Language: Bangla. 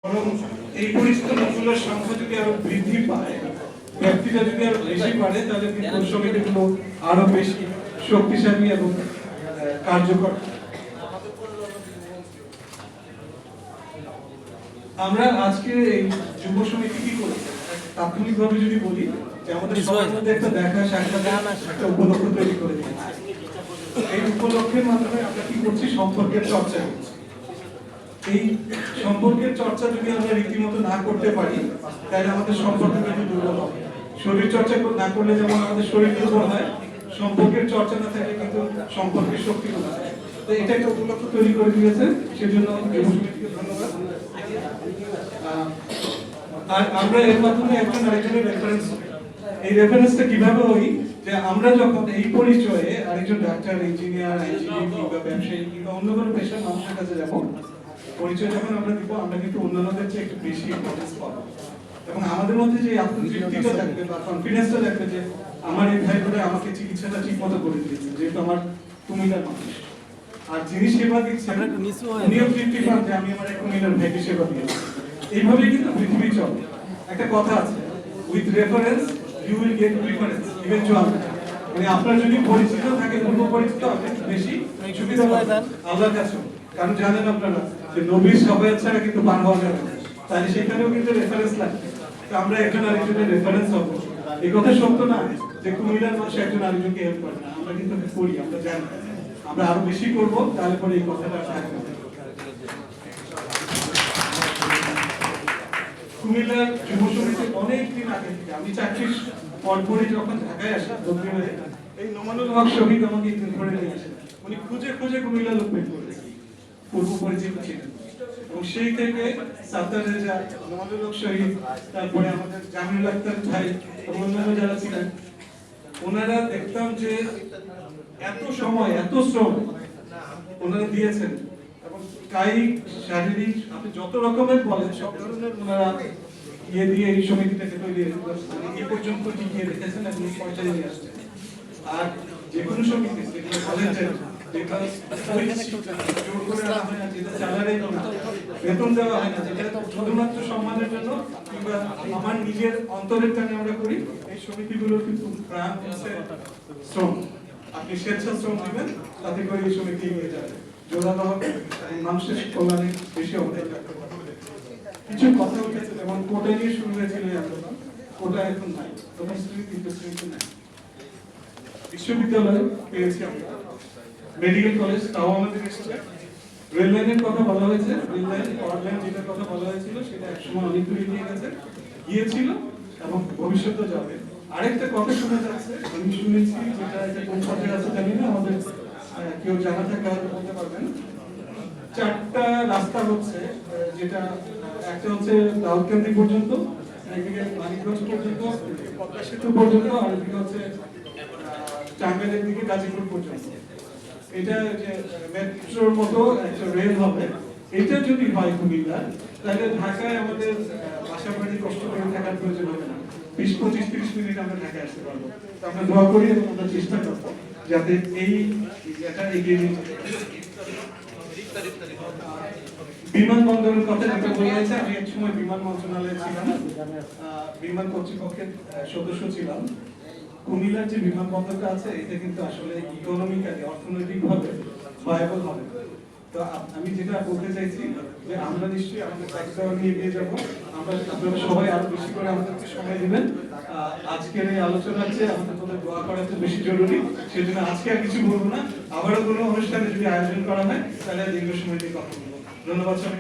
বরং এই পরিস্থিতিগুলোর সংখ্যা যদি আরো বৃদ্ধি পায়, ব্যক্তিটা যদি আরো বেশি বাড়ে, তাহলে কিন্তু সমিতিগুলো আরো বেশি শক্তিশালী এবং কার্যকর। আমরা আজকে এই যুব সমিতি কি করি, তাৎক্ষণিকভাবে যদি বলি যে আমাদের সবার মধ্যে একটা দেখা সাক্ষাৎ একটা উপলক্ষ তৈরি করে দিয়েছি। এই উপলক্ষের মাধ্যমে আমরা কি করছি, সম্পর্কের চর্চা করছি। এই সম্পর্কের চর্চা যদি আমরা রীতিমতো না করতে পারি, তাহলে আমাদের সম্পর্ক কিন্তু দুর্বল হবে। শরীর চর্চা না করলে যেমন আমাদের শরীর দুর্বল হয়, সম্পর্কের চর্চা না থাকলে কিন্তু সম্পর্কের শক্তি কমে যায়। তো এটা একটা উপলক্ষ তৈরি করে দিয়েছে, সেজন্য যুব সমিতিকে ধন্যবাদ। আর আমরা এর মাধ্যমে একজন আরেকজনের রেফারেন্স, এই রেফারেন্সটা কিভাবে হই, যে আমরা যখন এই পরিচয়ে আরেকজন ডাক্তার, ইঞ্জিনিয়ার, আইনজীবী কিংবা ব্যবসায়ী কিংবা অন্য কোনো পেশার মানুষের কাছে যাব, পরিচয় যখন আমরা দিব, আমরা কিন্তু অন্যান্যদের চেয়ে একটু বেশি ইম্পর্টেন্স পাবো। এবং আমাদের মধ্যে যে আত্মতৃপ্তিটা থাকবে বা কনফিডেন্সটা থাকবে যে আমার এই ভাই বোনেরা আমাকে চিকিৎসাটা ঠিক মতো করে দিয়েছে, যেহেতু আমার কুমিল্লার মানুষ। আর যিনি সেবা দিচ্ছেন উনিও তৃপ্তি পান যে আমি আমার এক কুমিল্লার ভাইকে সেবা দিয়েছি। এইভাবেই কিন্তু পৃথিবী চলে। একটা কথা আছে, with reference you will get preference eventually. মানে আপনার যদি পরিচিত থাকে, পূর্ব পরিচিত, আপনি বেশি সুবিধা পাবেন আল্লাহর কাছে। কারণ জানেন আপনারা যে নবীর সবাই ছাড়া কিন্তু পার হওয়া যাবে না, তাহলে সেখানেও কিন্তু রেফারেন্স লাগবে। তো আমরা একজন আরেকজনের রেফারেন্স হবো। এই কথা সত্য না যে কুমিল্লার মানুষ একজন আরেকজনকে হেল্প করে না, আমরা কিন্তু করি, আমরা জানি। আমরা আরো বেশি করব, তাহলে পরে এই কথাটা থাকবে। কুমিল্লার যুব সমিতি অনেকদিন আগে থেকে, আমি চাকরির পরপরই যখন ঢাকায় আসি, দক্ষিণে এই নোমানুল হক শহীদ আমাকে ধরে নিয়ে আসেন। উনি খুঁজে খুঁজে কুমিল্লা লোক বের করেছেন, পূর্ব পরিচিত ছিলেন। এবং সেই থেকে সাত্তার রেজা, নোমানুল হক শহীদ, তারপরে আমাদের জামিল আক্তার ভাই এবং অন্যান্য যারা ছিলেন, ওনারা দেখতাম যে এত সময়, এত শ্রম ওনারা দিয়েছেন, এবং কায়িক, শারীরিক, আপনি যত রকমের বলেন সব ধরনের ওনারা ইয়ে দিয়ে এই সমিতিটাকে তৈরি এই পর্যন্ত টিকিয়ে রেখেছেন এবং পর্যায়ে নিয়ে আসছেন। আর যে কোনো সমিতি, যেগুলো ভলেন্টারি, যেটা জোর করে আনা হয় না, যেটা স্যালারি না, বেতন দেওয়া হয় না, যেটা শুধুমাত্র সম্মানের জন্য কিংবা আমার নিজের অন্তরের টানে আমরা করি, এই সমিতিগুলোর কিন্তু প্রাণ হচ্ছে শ্রম। আপনি স্বেচ্ছাশ্রম দিবেন, তাতে করে এই সমিতি এগিয়ে যাবে, জোরালো হবে, মানুষের কল্যাণে বেশি অবদান রাখতে পারবে। কিছু কথা উঠেছে, যেমন কোটা নিয়ে শুরু হয়েছিল এই আন্দোলন, কোটা এখন নাই, তখন শ্রেণী তিনটে শ্রেণীতে নাই। বিশ্ববিদ্যালয় পেয়েছি আমরা, মেডিকেল কলেজ তাও আমাদের এসেছে। রেল লাইনের কথা বলা হয়েছে, রেল লাইন, পাওয়ার লাইন, যেটার কথা বলা হয়েছিল সেটা একসময় অনেক দূরে গিয়েছিল এবং ভবিষ্যতে যাবে। আরেকটা কথা শোনা যাচ্ছে, আমি শুনেছি, যেটা এটা কোন পর্যায়ে আছে জানি না, আমাদের কেউ জানা থাকলে হয়তো বলতে পারবেন। 4টা রাস্তা হচ্ছে, যেটা একটা হচ্ছে দাউদকান্দি পর্যন্ত, একদিকে মানিকগঞ্জ পর্যন্ত, পদ্মা সেতু পর্যন্ত, আর একদিকে হচ্ছে টাঙ্গাইলের দিকে গাজীপুর পর্যন্ত। এটা যে মেট্রোর মতো একটা রেল হবে, এটা যদি হয় কুমিল্লা, তাহলে ঢাকায় আমাদের বাসা বাড়ি কষ্ট করে থাকার প্রয়োজন হবে না। 20-25-30 মিনিট আমরা ঢাকায় আসতে পারবো। তো আমরা দোয়া করি এবং আমরা চেষ্টা করবো যাতে এই এটা এগিয়ে নিয়ে যেতে পারে। বিমানবন্দরের কথা যেটা বলা হয়েছে, আমি এক সময় বিমান মন্ত্রণালয়ে ছিলাম, বিমান কর্তৃপক্ষের সদস্য ছিলাম। কুমিল্লার যে বিমানবন্দরটা আছে, এটা কিন্তু আসলে ইকোনমিক্যালি, অর্থনৈতিকভাবে ভায়াবল হবে। তো আমি যেটা বলতে চাইছি যে আমরা নিশ্চয়ই আমাদের দায়িত্ব নিয়ে এগিয়ে যাবো। আপনারা সবাই আরো বেশি করে আমাদেরকে সময় দিবেন। আজকের এই আলোচনা হচ্ছে আমাদের তোদের দোয়া করা তো বেশি জরুরি, সেজন্য আজকে আর কিছু বলবো না। আবারও কোনো অনুষ্ঠানে যদি আয়োজন করা হয়, তাহলে দীর্ঘ সময় দিয়ে কথা বলবো। ধন্যবাদ।